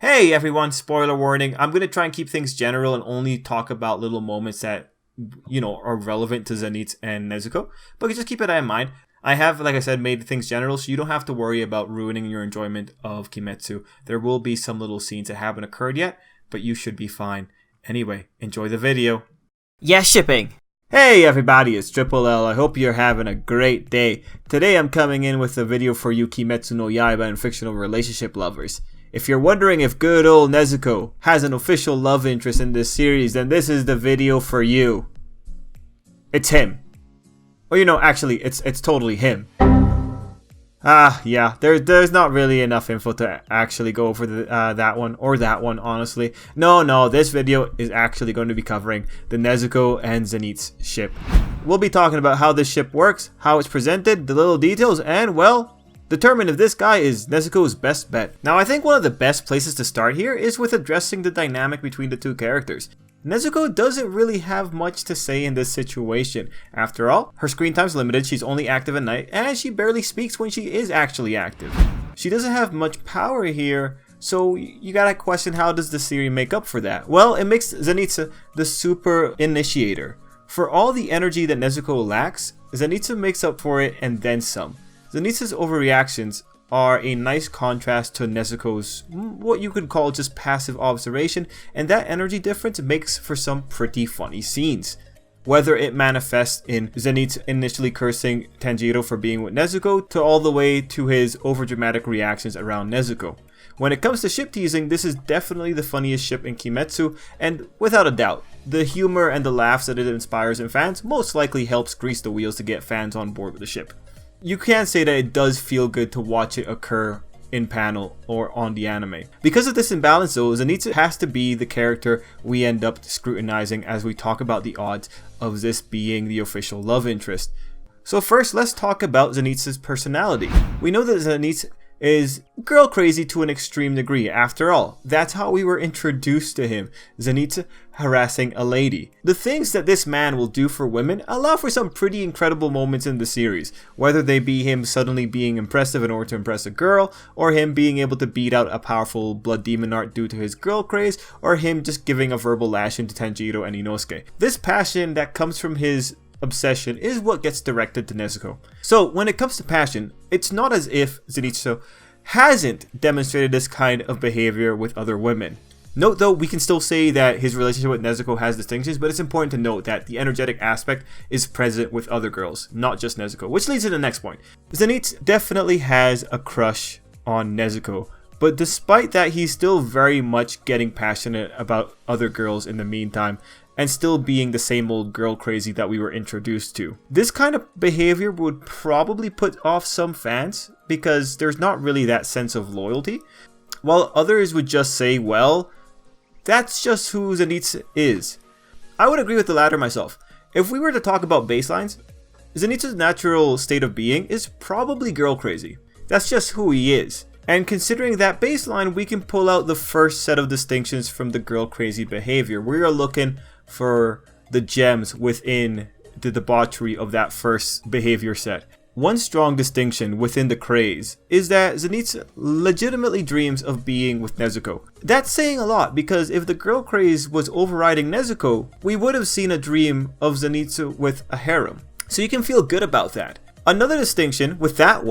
Hey everyone, spoiler warning. I'm going to try and keep things general and only talk about little moments that, are relevant to Zenitsu and Nezuko. But just keep it in mind. I have, like I said, made things general, so you don't have to worry about ruining your enjoyment of Kimetsu. There will be some little scenes that haven't occurred yet, but you should be fine. Anyway, enjoy the video. Yeah, shipping. Hey everybody, it's Tripl-L. I hope you're having a great day. Today I'm coming in with a video for you Kimetsu no Yaiba and fictional relationship lovers. If you're wondering if good old Nezuko has an official love interest in this series, then this is the video for you. It's him. Well, actually, it's totally him. Yeah, there's not really enough info to actually go over that one, honestly. No, this video is actually going to be covering the Nezuko and Zenitsu ship. We'll be talking about how this ship works, how it's presented, the little details, and, well, determine if this guy is Nezuko's best bet. Now, I think one of the best places to start here is with addressing the dynamic between the two characters. Nezuko doesn't really have much to say in this situation. After all, her screen time's limited, she's only active at night, and she barely speaks when she is actually active. She doesn't have much power here, so you gotta question, how does the series make up for that? Well, it makes Zenitsu the super initiator. For all the energy that Nezuko lacks, Zenitsu makes up for it and then some. Zenitsu's overreactions are a nice contrast to Nezuko's what you could call just passive observation, and that energy difference makes for some pretty funny scenes. Whether it manifests in Zenitsu initially cursing Tanjiro for being with Nezuko, to all the way to his overdramatic reactions around Nezuko. When it comes to ship teasing, this is definitely the funniest ship in Kimetsu, and without a doubt, the humor and the laughs that it inspires in fans most likely helps grease the wheels to get fans on board with the ship. You can say that it does feel good to watch it occur in panel or on the anime. Because of this imbalance though, Zenitsu has to be the character we end up scrutinizing as we talk about the odds of this being the official love interest. So first, let's talk about Zenitsu's personality. We know that Zenitsu is girl crazy to an extreme degree. After all, that's how we were introduced to him, Zenitsu harassing a lady. The things that this man will do for women allow for some pretty incredible moments in the series, whether they be him suddenly being impressive in order to impress a girl, or him being able to beat out a powerful blood demon art due to his girl craze, or him just giving a verbal lashing to Tanjiro and Inosuke. This passion that comes from his obsession is what gets directed to Nezuko. So when it comes to passion, it's not as if Zenitsu hasn't demonstrated this kind of behavior with other women. Note though, we can still say that his relationship with Nezuko has distinctions, but it's important to note that the energetic aspect is present with other girls, not just Nezuko, which leads to the next point. Zenitsu definitely has a crush on Nezuko, but despite that, he's still very much getting passionate about other girls in the meantime, and still being the same old girl crazy that we were introduced to. This kind of behavior would probably put off some fans because there's not really that sense of loyalty, while others would just say, well, that's just who Zenitsu is. I would agree with the latter myself. If we were to talk about baselines, Zenitsu's natural state of being is probably girl crazy. That's just who he is. And considering that baseline, we can pull out the first set of distinctions from the girl crazy behavior. We are looking for the gems within the debauchery of that first behavior set. One strong distinction within the craze is that Zenitsu legitimately dreams of being with Nezuko. That's saying a lot, because if the girl craze was overriding Nezuko, we would have seen a dream of Zenitsu with a harem. So you can feel good about that. Another distinction with that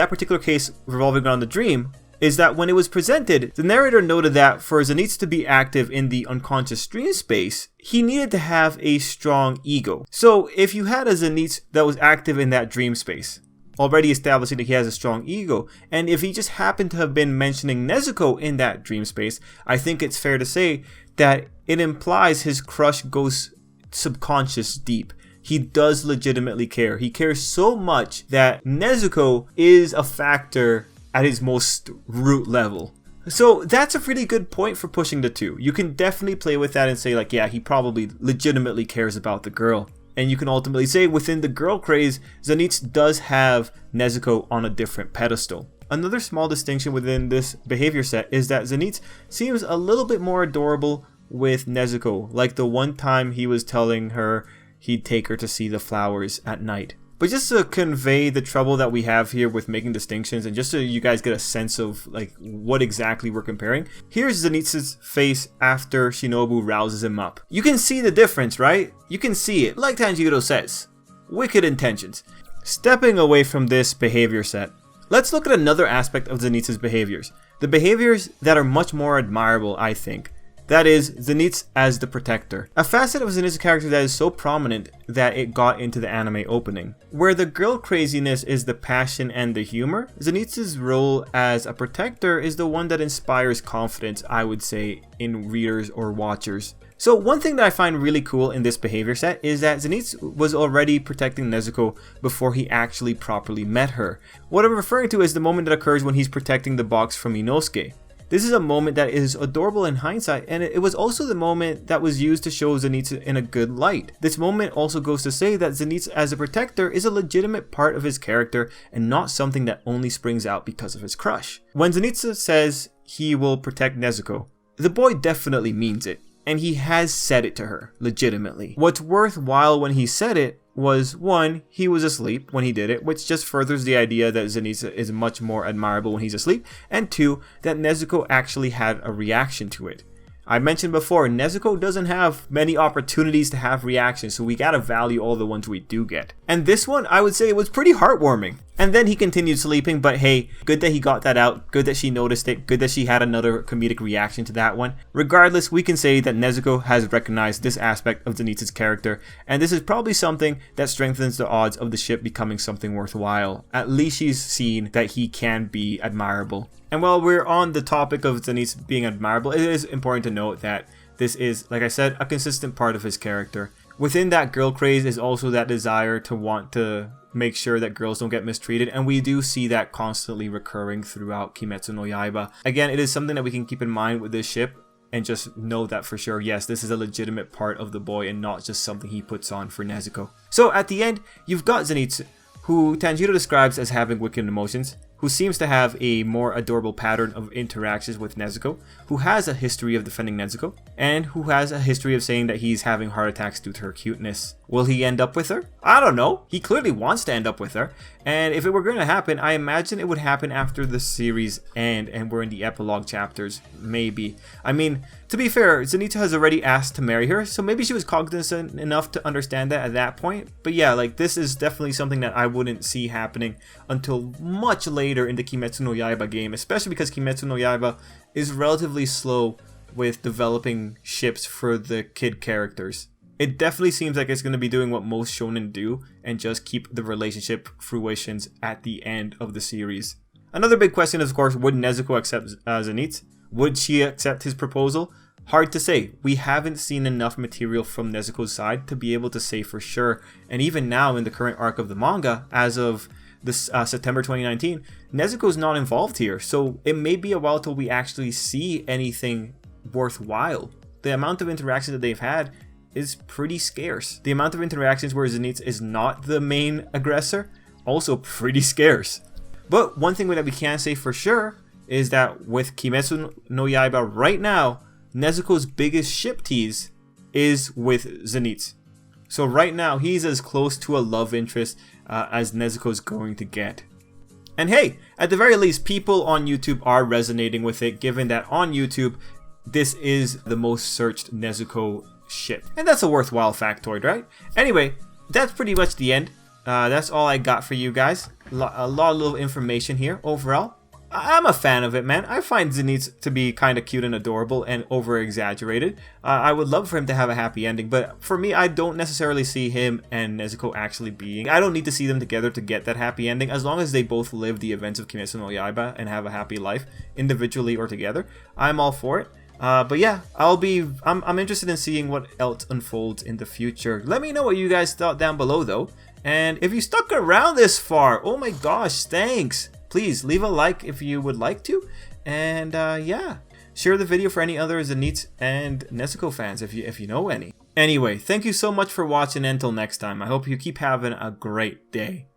particular case revolving around the dream, is that when it was presented, the narrator noted that for Zenitsu to be active in the unconscious dream space, he needed to have a strong ego. So if you had a Zenitsu that was active in that dream space, already establishing that he has a strong ego, and if he just happened to have been mentioning Nezuko in that dream space, I think it's fair to say that it implies his crush goes subconscious deep. He does legitimately care. He cares so much that Nezuko is a factor at his most root level. So that's a pretty good point for pushing the two. You can definitely play with that and say like, yeah, he probably legitimately cares about the girl. And you can ultimately say within the girl craze, Zenitsu does have Nezuko on a different pedestal. Another small distinction within this behavior set is that Zenitsu seems a little bit more adorable with Nezuko, like the one time he was telling her he'd take her to see the flowers at night. But just to convey the trouble that we have here with making distinctions, and just so you guys get a sense of like what exactly we're comparing, here's Zenitsu's face after Shinobu rouses him up. You can see the difference, right? You can see it, like Tanjiro says. Wicked intentions. Stepping away from this behavior set, let's look at another aspect of Zenitsu's behaviors. The behaviors that are much more admirable, I think. That is, Zenitsu as the protector. A facet of Zenitsu's character that is so prominent that it got into the anime opening. Where the girl craziness is the passion and the humor, Zenitsu's role as a protector is the one that inspires confidence, I would say, in readers or watchers. So one thing that I find really cool in this behavior set is that Zenitsu was already protecting Nezuko before he actually properly met her. What I'm referring to is the moment that occurs when he's protecting the box from Inosuke. This is a moment that is adorable in hindsight, and it was also the moment that was used to show Zenitsu in a good light. This moment also goes to say that Zenitsu as a protector is a legitimate part of his character and not something that only springs out because of his crush. When Zenitsu says he will protect Nezuko, the boy definitely means it, and he has said it to her, legitimately. What's worthwhile when he said it was, one, he was asleep when he did it, which just furthers the idea that Zenitsu is much more admirable when he's asleep, and two, that Nezuko actually had a reaction to it. I mentioned before, Nezuko doesn't have many opportunities to have reactions, so we gotta value all the ones we do get. And this one, I would say, was pretty heartwarming. And then he continued sleeping, but hey, good that he got that out, good that she noticed it, good that she had another comedic reaction to that one. Regardless, we can say that Nezuko has recognized this aspect of Zenitsu's character, and this is probably something that strengthens the odds of the ship becoming something worthwhile. At least she's seen that he can be admirable. And while we're on the topic of Zenitsu being admirable, it is important to note that this is, like I said, a consistent part of his character. Within that girl craze is also that desire to want to make sure that girls don't get mistreated, and we do see that constantly recurring throughout Kimetsu no Yaiba. Again, it is something that we can keep in mind with this ship, and just know that for sure, yes, this is a legitimate part of the boy and not just something he puts on for Nezuko. So at the end, you've got Zenitsu, who Tanjiro describes as having wicked emotions, who seems to have a more adorable pattern of interactions with Nezuko, who has a history of defending Nezuko, and who has a history of saying that he's having heart attacks due to her cuteness. Will he end up with her? I don't know. He clearly wants to end up with her, and if it were going to happen, I imagine it would happen after the series end and we're in the epilogue chapters, maybe. I mean, to be fair, Zenitsu has already asked to marry her, so maybe she was cognizant enough to understand that at that point. But yeah, like, this is definitely something that I wouldn't see happening until much later in the Kimetsu no Yaiba game, especially because Kimetsu no Yaiba is relatively slow with developing ships for the kid characters. It definitely seems like it's going to be doing what most shonen do and just keep the relationship fruitions at the end of the series. Another big question is, of course, would Nezuko accept Zenitsu? Would she accept his proposal? Hard to say. We haven't seen enough material from Nezuko's side to be able to say for sure. And even now in the current arc of the manga, as of this September 2019, Nezuko's not involved here. So it may be a while till we actually see anything worthwhile. The amount of interactions that they've had is pretty scarce. The amount of interactions where Zenitsu is not the main aggressor, also pretty scarce. But one thing that we can say for sure is that with Kimetsu no Yaiba right now, Nezuko's biggest ship tease is with Zenitsu. So right now, he's as close to a love interest as Nezuko's going to get. And hey, at the very least, people on YouTube are resonating with it, given that on YouTube, this is the most searched Nezuko ship. And that's a worthwhile factoid, right? Anyway, that's pretty much the end. That's all I got for you guys. A lot of little information here overall. I'm a fan of it, man. I find Zenitsu to be kind of cute and adorable and over-exaggerated. I would love for him to have a happy ending, but for me, I don't necessarily see him and Nezuko actually being. I don't need to see them together to get that happy ending. As long as they both live the events of Kimetsu no Yaiba and have a happy life, individually or together, I'm all for it. But yeah, I'm interested in seeing what else unfolds in the future. Let me know what you guys thought down below, though. And if you stuck around this far, oh my gosh, thanks. Please leave a like if you would like to, and yeah, share the video for any other Zenitsu and Nezuko fans if you know any. Anyway, thank you so much for watching, and until next time, I hope you keep having a great day.